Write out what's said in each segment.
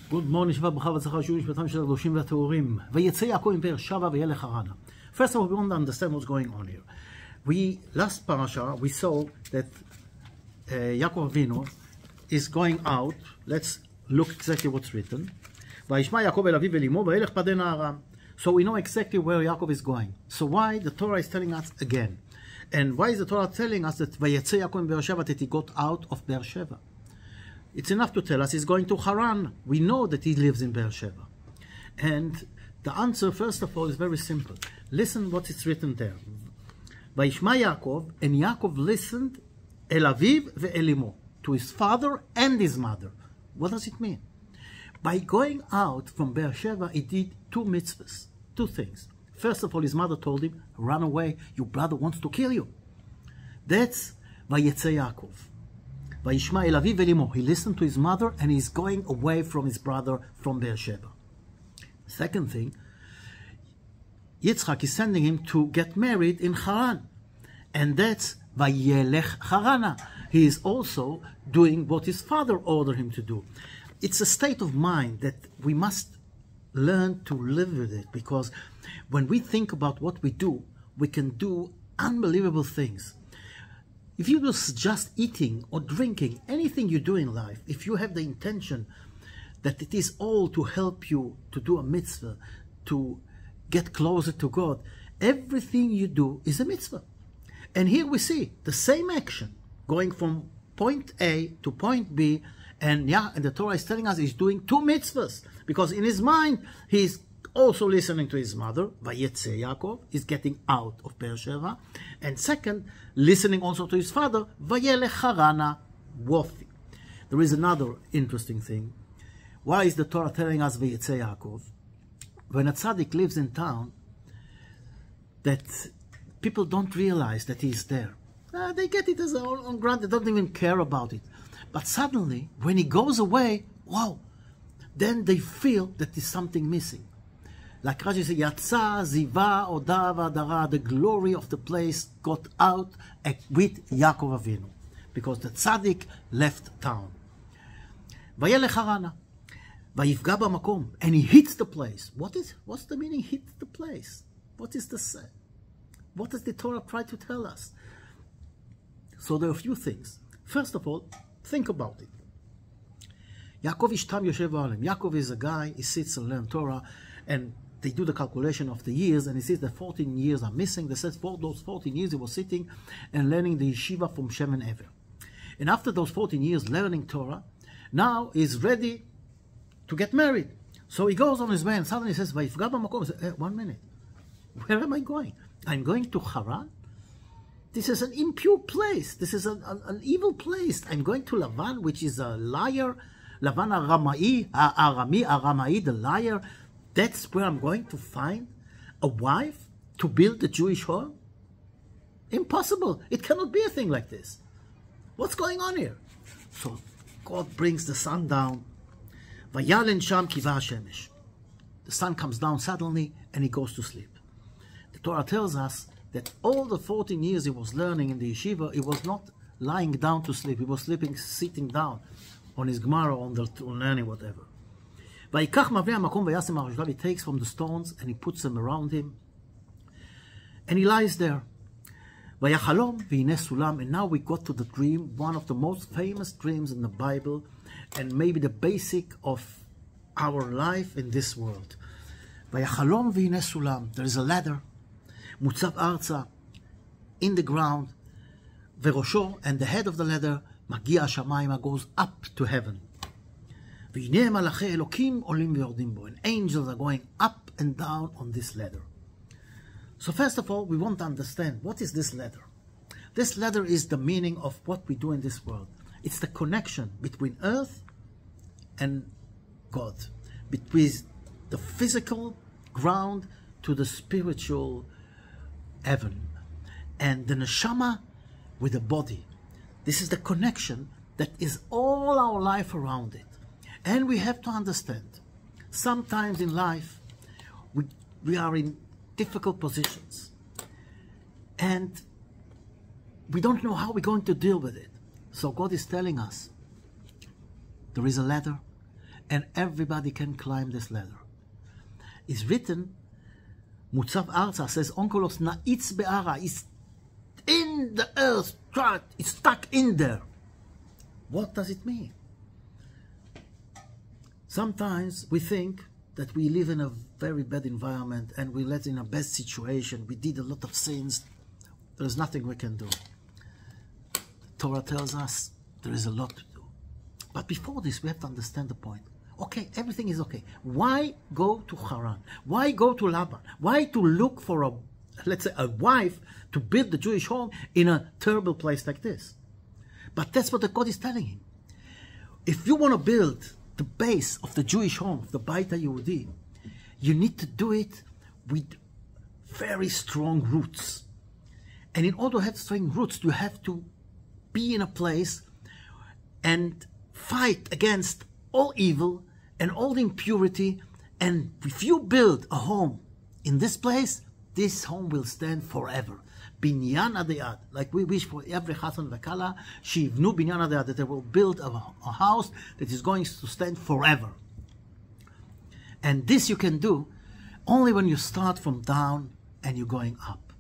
Good morning, Shabbat B'chav V'tzachar Shuv Mishpatam Shel HaKadoshim V'Te'orim. Vayetze Yaakov in Beersheva V'yelech Harana. First of all, we want to understand what's going on here. Last parasha, we saw that Yaakov Avinu is going out. Let's look exactly what's written. Vayishma Yaakov el Aviv Elimo V'yelech Padan Aram. So we know exactly where Yaakov is going. So why the Torah is telling us again? And why is the Torah telling us that Vayetze Yaakov in Beersheva, that he got out of Beersheva? It's enough to tell us he's going to Haran. We know that he lives in Beersheva. And the answer, first of all, is very simple. Listen what is written there. Vayishma Yaakov, and Yaakov listened El Aviv ve'elimo, to his father and his mother. What does it mean? By going out from Beersheva, he did two mitzvahs, two things. First of all, his mother told him, run away, your brother wants to kill you. That's Vayetze Yaakov. Vayishma el Aviv ve'elimo. He listened to his mother and he's going away from his brother from Beersheva. Second thing, Yitzchak is sending him to get married in Haran. And that's Vayelech Harana. He is also doing what his father ordered him to do. It's a state of mind that we must learn to live with it, because when we think about what we do, we can do unbelievable things. If you do just eating or drinking, anything you do in life, if you have the intention that it is all to help you to do a mitzvah, to get closer to God, everything you do is a mitzvah. And here we see the same action going from point A to point B, and the Torah is telling us he's doing two mitzvahs, because in his mind he's also listening to his mother, Vayetze Yaakov, is getting out of Beersheva, and second, listening also to his father, Vayelech Harana, worthy. There is another interesting thing. Why is the Torah telling us Vayetze Yaakov? When a tzaddik lives in town, that people don't realize that he's there. They get it as on granted, they don't even care about it. But suddenly, when he goes away, wow, then they feel that there's something missing. Like Rashi says, Yatsa, Ziva, Oda, Vadara, the glory of the place got out with Yaakov Avinu, because the tzaddik left town. Vayelech Harana, Vayifga b'makom, and he hits the place. What's the meaning, hit the place? What is the say? What does the Torah try to tell us? So there are a few things. First of all, think about it. Yaakov ish tam yoshev ba'olam. Yaakov is a guy, he sits and learns Torah, and they do the calculation of the years, and he says that 14 years are missing. They said for those 14 years he was sitting and learning the yeshiva from Shem and Ever. And after those 14 years learning Torah, now he's ready to get married. So he goes on his way and suddenly he says, Vayifga b'makom. He says, 1 minute, where am I going? I'm going to Haran? This is an impure place. This is an evil place. I'm going to Lavan, which is a liar. Lavan Aramai, the liar. That's where I'm going to find a wife to build the Jewish home? Impossible. It cannot be a thing like this. What's going on here? So God brings the sun down. Vayalen sham kiva hashemesh. The sun comes down suddenly and he goes to sleep. The Torah tells us that all the 14 years he was learning in the yeshiva, he was not lying down to sleep. He was sleeping, sitting down on his Gemara, on learning whatever. He takes from the stones and he puts them around him. And he lies there. And now we got to the dream, one of the most famous dreams in the Bible, and maybe the basic of our life in this world. There is a ladder, mutzav arza, in the ground, verosho, and the head of the ladder, magia shamayma, goes up to heaven. And angels are going up and down on this ladder. So first of all, we want to understand, what is this ladder? This ladder is the meaning of what we do in this world. It's the connection between earth and God, between the physical ground to the spiritual heaven, and the neshama with the body. This is the connection that is all our life around it. And we have to understand, sometimes in life, we are in difficult positions. And we don't know how we're going to deal with it. So God is telling us, there is a ladder, and everybody can climb this ladder. It's written, Mutzav Arza says, Onkelos na'itz be'ara, it's in the earth, it's stuck in there. What does it mean? Sometimes we think that we live in a very bad environment and we live in a bad situation. We did a lot of sins. There's nothing we can do. The Torah tells us there is a lot to do. But before this, we have to understand the point. Okay, everything is okay. Why go to Haran? Why go to Laban? Why to look for a, let's say, a wife to build the Jewish home in a terrible place like this? But that's what the God is telling him. If you want to build the base of the Jewish home, the Beit HaYehudi, you need to do it with very strong roots. And in order to have strong roots, you have to be in a place and fight against all evil and all the impurity. And if you build a home in this place, this home will stand forever. Binyan adayad, like we wish for every Chatan v'Kala, shivnu binyan adayad, that they will build a house that is going to stand forever. And this you can do only when you start from down and you're going up.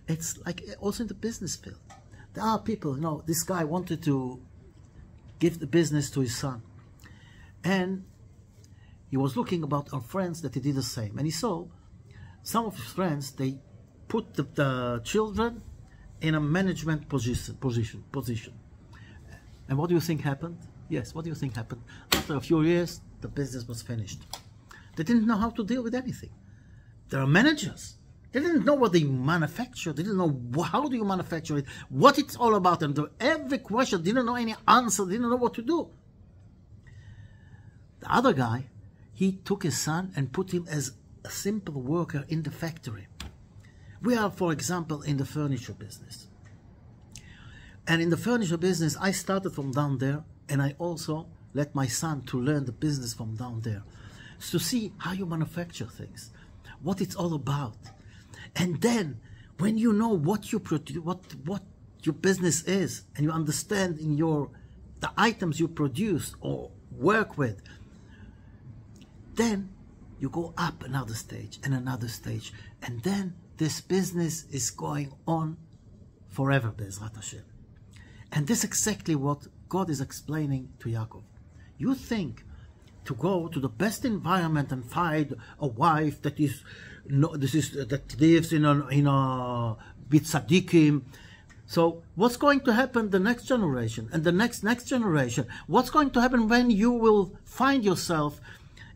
It's like also in the business field. There are people, you know, this guy wanted to give the business to his son. And he was looking about our friends that he did the same. And he saw some of his friends, they put the children in a management position. And what do you think happened? Yes, what do you think happened? After a few years, the business was finished. They didn't know how to deal with anything. They are managers. They didn't know what they manufacture. They didn't know how do you manufacture it, what it's all about. And every question, didn't know any answer, didn't know what to do. The other guy, he took his son and put him as a simple worker in the factory. We are, for example, in the furniture business. And in the furniture business, I started from down there, and I also let my son to learn the business from down there. To see how you manufacture things, what it's all about. And then, when you know what you produce, what your business is, and you understand in the items you produce or work with, then you go up another stage and another stage, and then this business is going on forever, Be'ezrat Hashem. And this is exactly what God is explaining to Yaakov. You think to go to the best environment and find a wife that that lives in a with tzaddikim. So what's going to happen the next generation and the next generation? What's going to happen when you will find yourself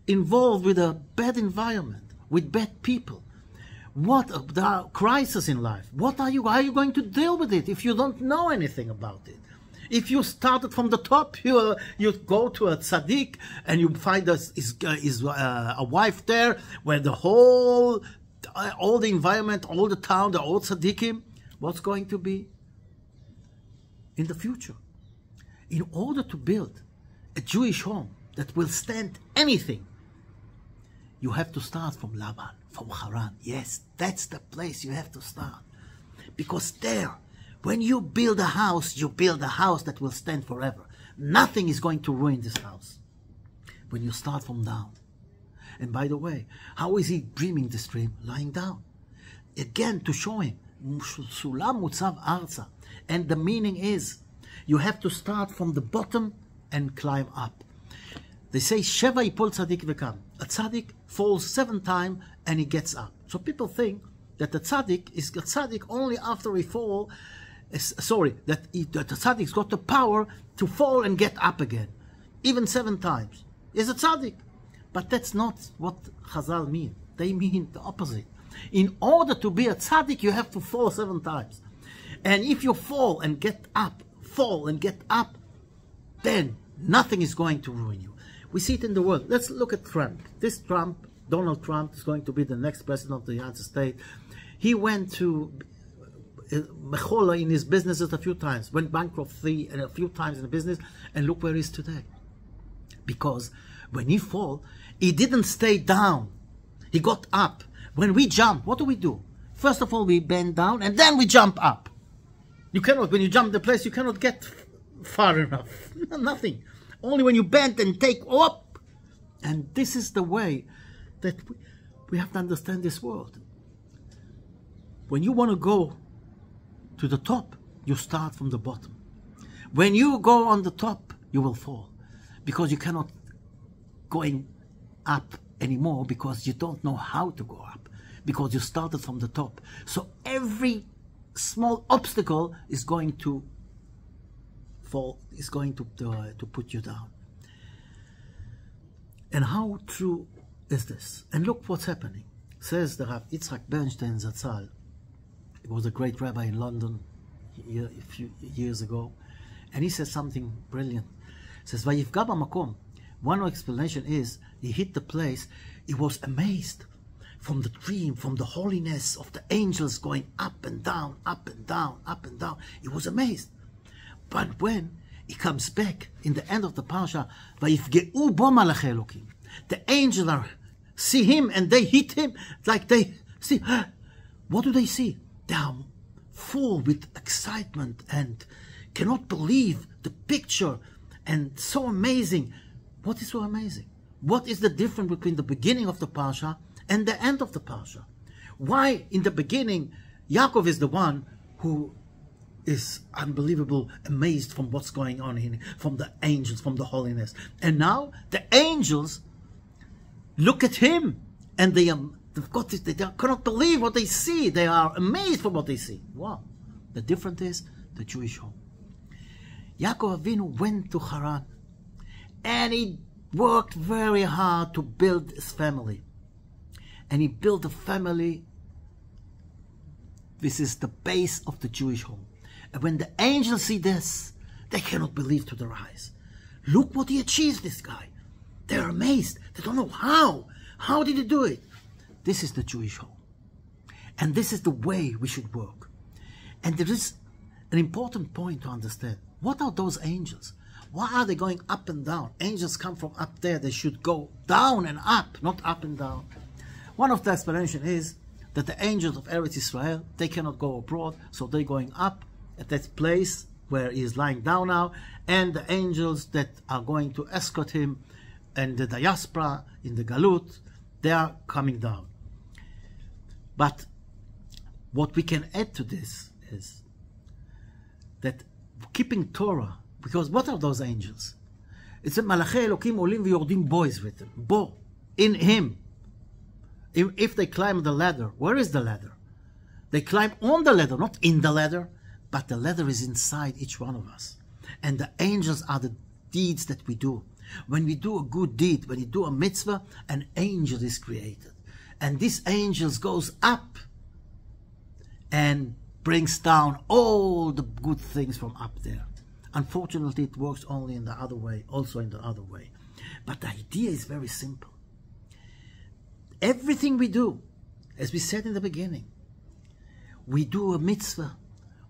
involved with a bad environment, with bad people? What the crisis in life? How are you going to deal with it if you don't know anything about it? If you started from the top, you go to a tzaddik and you find a wife there where all the environment, all the town, the old tzaddikim. What's going to be in the future? In order to build a Jewish home that will stand anything, you have to start from Laban, from Haran. Yes, that's the place you have to start. Because there, when you build a house that will stand forever. Nothing is going to ruin this house when you start from down. And by the way, how is he dreaming this dream? Lying down. Again, to show him, Sulam Mutzav Arza. And the meaning is, you have to start from the bottom and climb up. They say, Sheva Yipol Tzadik Vekam. A tzaddik falls 7 times and he gets up. So people think that the tzaddik is a tzaddik only after he falls. That the tzaddik's got the power to fall and get up again. Even 7 times. Is a tzaddik. But that's not what Chazal mean. They mean the opposite. In order to be a tzaddik, you have to fall 7 times. And if you fall and get up, then nothing is going to ruin you. We see it in the world. Let's look at Trump. This Trump, Donald Trump, is going to be the next president of the United States. He went to Mechola in his businesses a few times, went bankrupt a few times in the business, and look where he is today. Because when he fall, he didn't stay down. He got up. When we jump, what do? First of all, we bend down, and then we jump up. You cannot, when you jump the place, you cannot get far enough. Nothing. Only when you bend and take up, And this is the way that we have to understand this world. When you want to go to the top, you start from the bottom. When you go on the top, you will fall, because you cannot going up anymore, because you don't know how to go up, because you started from the top. So every small obstacle is going to fall, is going to put you down. And how true is this? And look what's happening. Says the Rav Yitzchak Bernstein Zatzal. He was a great rabbi in London a few years ago, and he says something brilliant. He says, "Vayifga b'makom." One explanation is he hit the place. He was amazed from the dream, from the holiness of the angels going up and down, up and down, up and down. He was amazed. But when he comes back in the end of the parsha, "Vayifgeu bo malachei Elokim," the angels see him and they hit him like they see. What do they see? They are full with excitement and cannot believe the picture, and so amazing. What is so amazing? What is the difference between the beginning of the parsha and the end of the parsha? Why in the beginning Yaakov is the one who is unbelievable, amazed from what's going on in, from the angels, from the holiness, and now the angels look at him and they cannot believe what they see. They are amazed from what they see. Wow. The difference is the Jewish home. Yaakov Avinu went to Haran and he worked very hard to build his family. And he built a family. This is the base of the Jewish home. And when the angels see this, they cannot believe to their eyes. Look what he achieved, this guy. They're amazed. They don't know how. How did he do it? This is the Jewish home. And this is the way we should work. And there is an important point to understand. What are those angels? Why are they going up and down? Angels come from up there. They should go down and up, not up and down. One of the explanations is that the angels of Eretz Israel, they cannot go abroad, so they're going up at that place where he is lying down now, and the angels that are going to escort him and the diaspora in the Galut, they are coming down. But what we can add to this is that keeping Torah, because what are those angels? It's a Malachei Elokim Olim V'Yordim Bo is written. Bo, in him. If they climb the ladder, where is the ladder? They climb on the ladder, not in the ladder, but the ladder is inside each one of us. And the angels are the deeds that we do. When we do a good deed, when you do a mitzvah, an angel is created. And this angel goes up and brings down all the good things from up there. Unfortunately, it works only in the other way, also in the other way. But the idea is very simple. Everything we do, as we said in the beginning, we do a mitzvah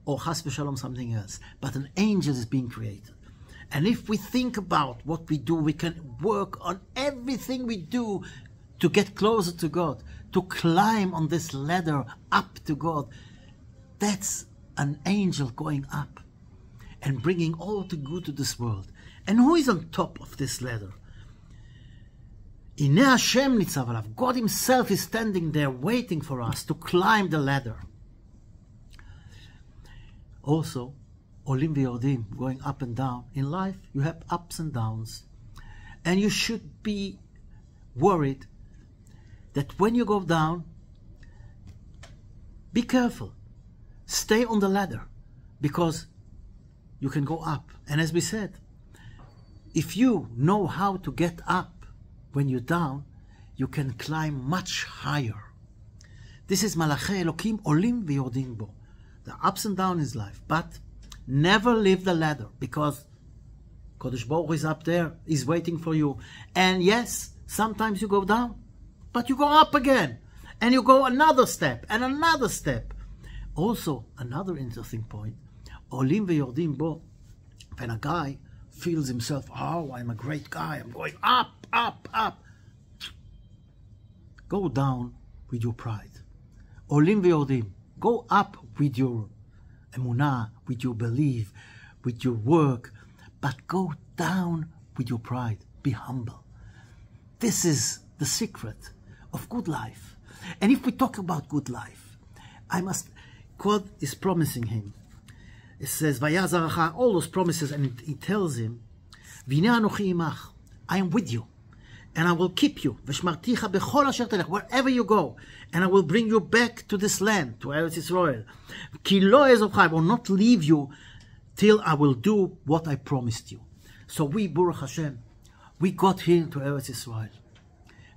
or chas v'shalom something else, but an angel is being created. And if we think about what we do, we can work on everything we do to get closer to God, to climb on this ladder up to God. That's an angel going up and bringing all the good to this world. And who is on top of this ladder? Ineh Hashem nitzav alav. God himself is standing there waiting for us to climb the ladder. Also, Olim v'Yordim, going up and down. In life, you have ups and downs. And you should be worried that when you go down, be careful. Stay on the ladder, because you can go up. And as we said, if you know how to get up when you're down, you can climb much higher. This is Malachei Elokim Olim v'Yordim Bo. The ups and downs in life. But never leave the ladder, because Kodesh Baruch Hu is up there, is waiting for you. And yes, sometimes you go down, but you go up again. And you go another step, and another step. Also, another interesting point, Olim v'Yordim Bo, when a guy feels himself, oh, I'm a great guy, I'm going up, up, up. Go down with your pride. Olim v'Yordim, go up with your emunah, with your belief, with your work, but go down with your pride. Be humble. This is the secret of good life. And if we talk about good life, God is promising him. It says, Vayazaracha, all those promises, and he tells him, V'nei anochi imach, I am with you, and I will keep you, v'shmarticha bechol asher telech, wherever you go, and I will bring you back to this land, to Eretz Yisrael. Ki lo ezovcha, I will not leave you till I will do what I promised you. So we, Baruch Hashem, we got here to Eretz Yisrael.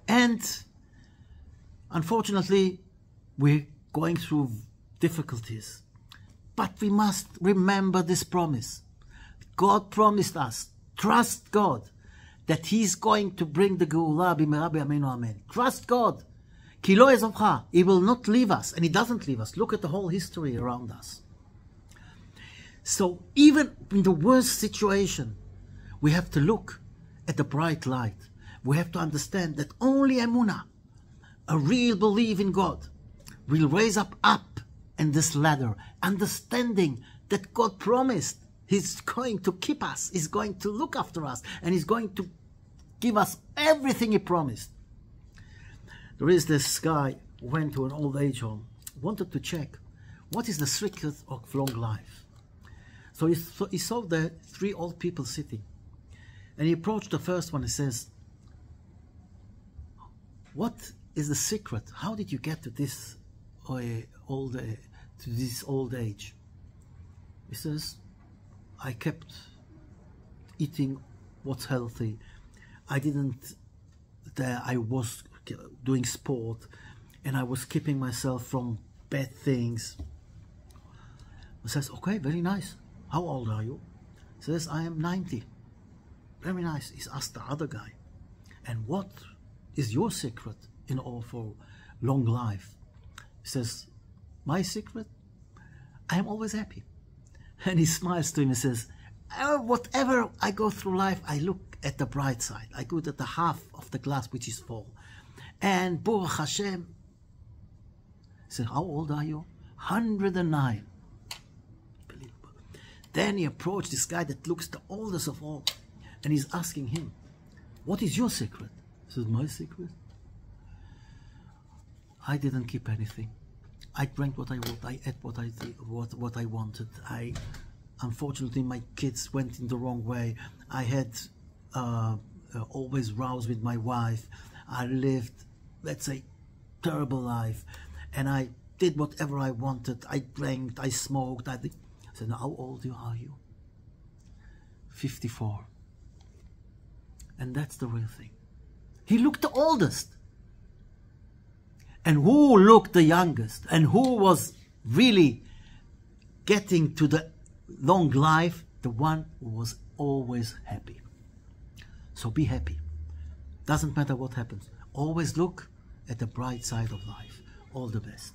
And unfortunately, we're going through difficulties. But we must remember this promise. God promised us, trust God, that He's going to bring the Geulah b'mehera b'yameinu amen. Trust God. Ki lo ezovcha, He will not leave us, and He doesn't leave us. Look at the whole history around us. So even in the worst situation, we have to look at the bright light. We have to understand that only emunah, a real belief in God, will raise up in this ladder, understanding that God promised He's going to keep us, He's going to look after us, and He's going to give us everything He promised. There is this guy who went to an old age home, wanted to check what is the secret of long life. So he saw the 3 old people sitting, and he approached the first one and says, what is the secret? How did you get to this old age? He says, I kept eating what's healthy. I was doing sport, and I was keeping myself from bad things. He says, okay, very nice. How old are you? He says, I am 90. Very nice. He's asked the other guy, and what is your secret in all for long life? He says, my secret? I am always happy. And he smiles to him and says, whatever I go through life, I look at the bright side. I look at the half of the glass which is full. And Baruch Hashem, he said, how old are you? 109. Unbelievable. Then he approached this guy that looks the oldest of all, and he's asking him, what is your secret? He says, my secret? I didn't keep anything. I drank what I wanted. I ate what I wanted. Unfortunately, my kids went in the wrong way. I had always rows with my wife. I lived, let's say, terrible life, and I did whatever I wanted. I drank, I smoked. I said, how old are you? 54. And that's the real thing. He looked the oldest. And who looked the youngest? And who was really getting to the long life? The one who was always happy. So be happy. Doesn't matter what happens. Always look at the bright side of life. All the best.